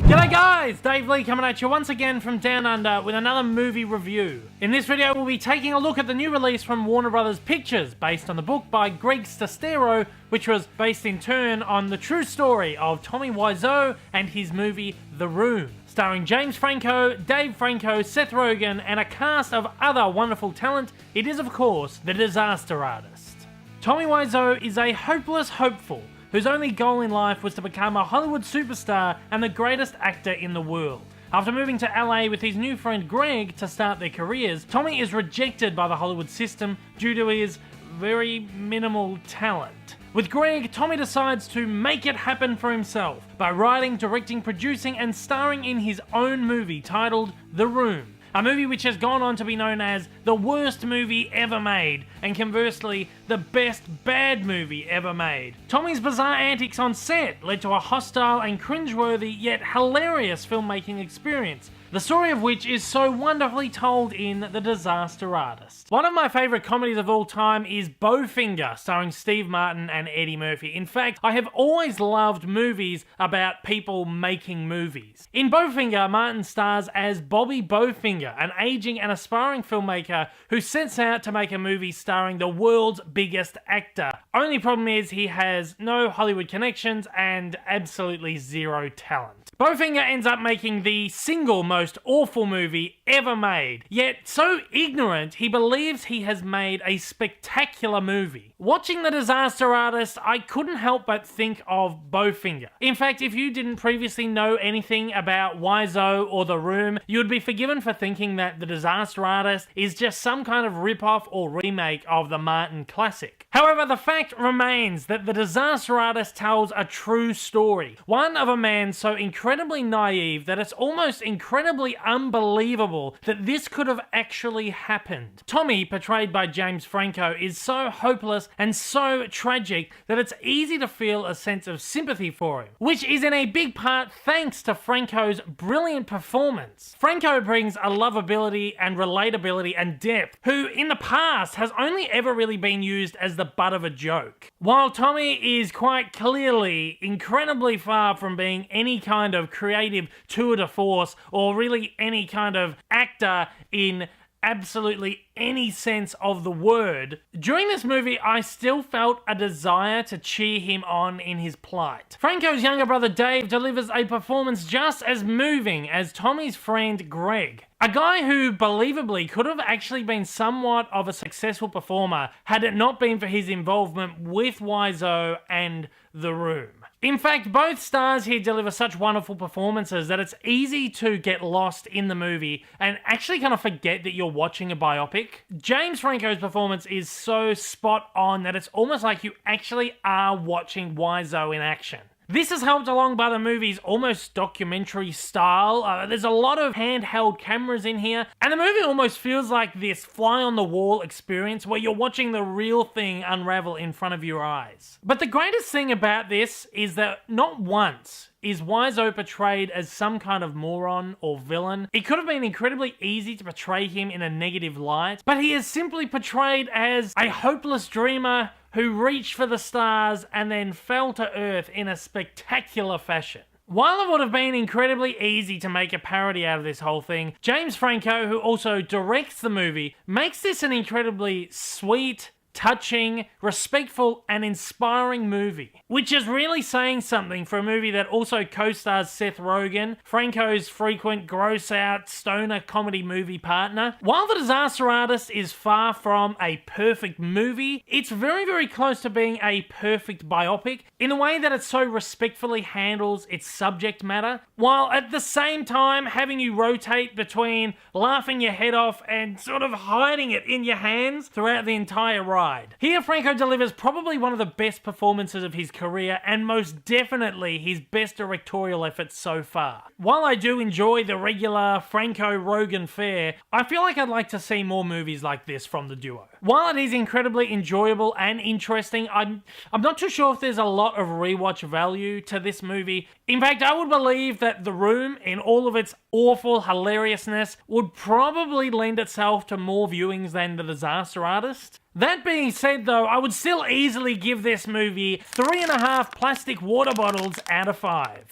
G'day guys, Dave Lee coming at you once again from Down Under with another movie review. In this video we'll be taking a look at the new release from Warner Brothers Pictures based on the book by Greg Sestero, which was based in turn on the true story of Tommy Wiseau and his movie The Room. Starring James Franco, Dave Franco, Seth Rogen and a cast of other wonderful talent, it is of course The Disaster Artist. Tommy Wiseau is a hopeless hopeful whose only goal in life was to become a Hollywood superstar and the greatest actor in the world. After moving to LA with his new friend Greg to start their careers, Tommy is rejected by the Hollywood system due to his very minimal talent. With Greg, Tommy decides to make it happen for himself by writing, directing, producing and starring in his own movie titled The Room. A movie which has gone on to be known as the worst movie ever made, and conversely, the best bad movie ever made. Tommy's bizarre antics on set led to a hostile and cringeworthy yet hilarious filmmaking experience, the story of which is so wonderfully told in The Disaster Artist. One of my favourite comedies of all time is Bowfinger, starring Steve Martin and Eddie Murphy. In fact, I have always loved movies about people making movies. In Bowfinger, Martin stars as Bobby Bowfinger, an aging and aspiring filmmaker who sets out to make a movie starring the world's biggest actor. Only problem is he has no Hollywood connections and absolutely zero talent. Bowfinger ends up making the single most awful movie ever made, yet so ignorant he believes he has made a spectacular movie. Watching The Disaster Artist, I couldn't help but think of Bowfinger. In fact, if you didn't previously know anything about Wiseau or The Room, you would be forgiven for thinking that The Disaster Artist is just some kind of rip-off or remake of the Martin classic. However, the fact remains that The Disaster Artist tells a true story, one of a man so incredibly naive that it's almost incredibly unbelievable that this could have actually happened. Tommy, portrayed by James Franco, is so hopeless and so tragic that it's easy to feel a sense of sympathy for him, which is in a big part thanks to Franco's brilliant performance. Franco brings a lovability and relatability and depth, who in the past has only ever really been used as the butt of a joke. While Tommy is quite clearly incredibly far from being any kind of creative tour de force or really any kind of actor in absolutely any sense of the word, during this movie I still felt a desire to cheer him on in his plight. Franco's younger brother Dave delivers a performance just as moving as Tommy's friend Greg. A guy who, believably, could have actually been somewhat of a successful performer had it not been for his involvement with Wiseau and The Room. In fact, both stars here deliver such wonderful performances that it's easy to get lost in the movie and actually kind of forget that you're watching a biopic. James Franco's performance is so spot on that it's almost like you actually are watching Wiseau in action. This is helped along by the movie's almost documentary style. There's a lot of handheld cameras in here, and the movie almost feels like this fly-on-the-wall experience where you're watching the real thing unravel in front of your eyes. But the greatest thing about this is that not once is Wiseau portrayed as some kind of moron or villain. It could have been incredibly easy to portray him in a negative light, but he is simply portrayed as a hopeless dreamer who reached for the stars and then fell to earth in a spectacular fashion. While it would have been incredibly easy to make a parody out of this whole thing, James Franco, who also directs the movie, makes this an incredibly sweet, touching, respectful, and inspiring movie, which is really saying something for a movie that also co-stars Seth Rogen, Franco's frequent gross-out stoner comedy movie partner. While The Disaster Artist is far from a perfect movie, it's very, very close to being a perfect biopic in a way that it so respectfully handles its subject matter, while at the same time having you rotate between laughing your head off and sort of hiding it in your hands throughout the entire ride. Here, Franco delivers probably one of the best performances of his career and most definitely his best directorial efforts so far. While I do enjoy the regular Franco-Rogan fare, I feel like I'd like to see more movies like this from the duo. While it is incredibly enjoyable and interesting, I'm not too sure if there's a lot of rewatch value to this movie. In fact, I would believe that The Room, in all of its awful hilariousness, would probably lend itself to more viewings than The Disaster Artist. That being said though, I would still easily give this movie 3.5 plastic water bottles out of 5.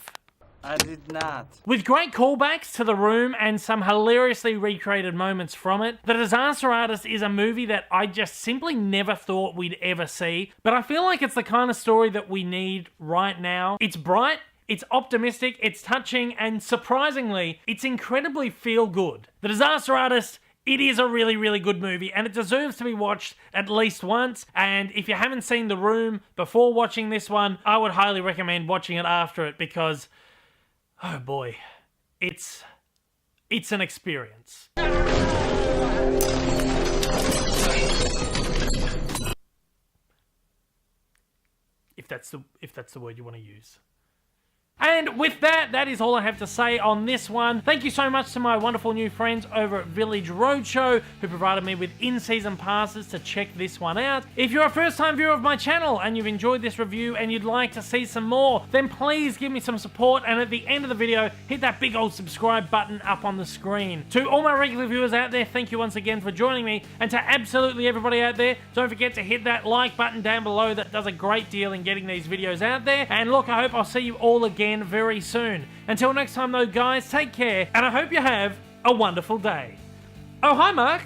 I did not. With great callbacks to The Room and some hilariously recreated moments from it, The Disaster Artist is a movie that I just simply never thought we'd ever see, but I feel like it's the kind of story that we need right now. It's bright, it's optimistic, it's touching, and surprisingly, it's incredibly feel-good. The Disaster Artist, it is a really, really good movie, and it deserves to be watched at least once, and if you haven't seen The Room before watching this one, I would highly recommend watching it after it, because oh boy, it's an experience. If that's the word you want to use. And with that, that is all I have to say on this one. Thank you so much to my wonderful new friends over at Village Roadshow who provided me with in-season passes to check this one out. If you're a first-time viewer of my channel and you've enjoyed this review and you'd like to see some more, then please give me some support, and at the end of the video, hit that big old subscribe button up on the screen. To all my regular viewers out there, thank you once again for joining me, and to absolutely everybody out there, don't forget to hit that like button down below. That does a great deal in getting these videos out there. And look, I hope I'll see you all again very soon. Until next time though, guys, take care, and I hope you have a wonderful day. Oh, hi Mark.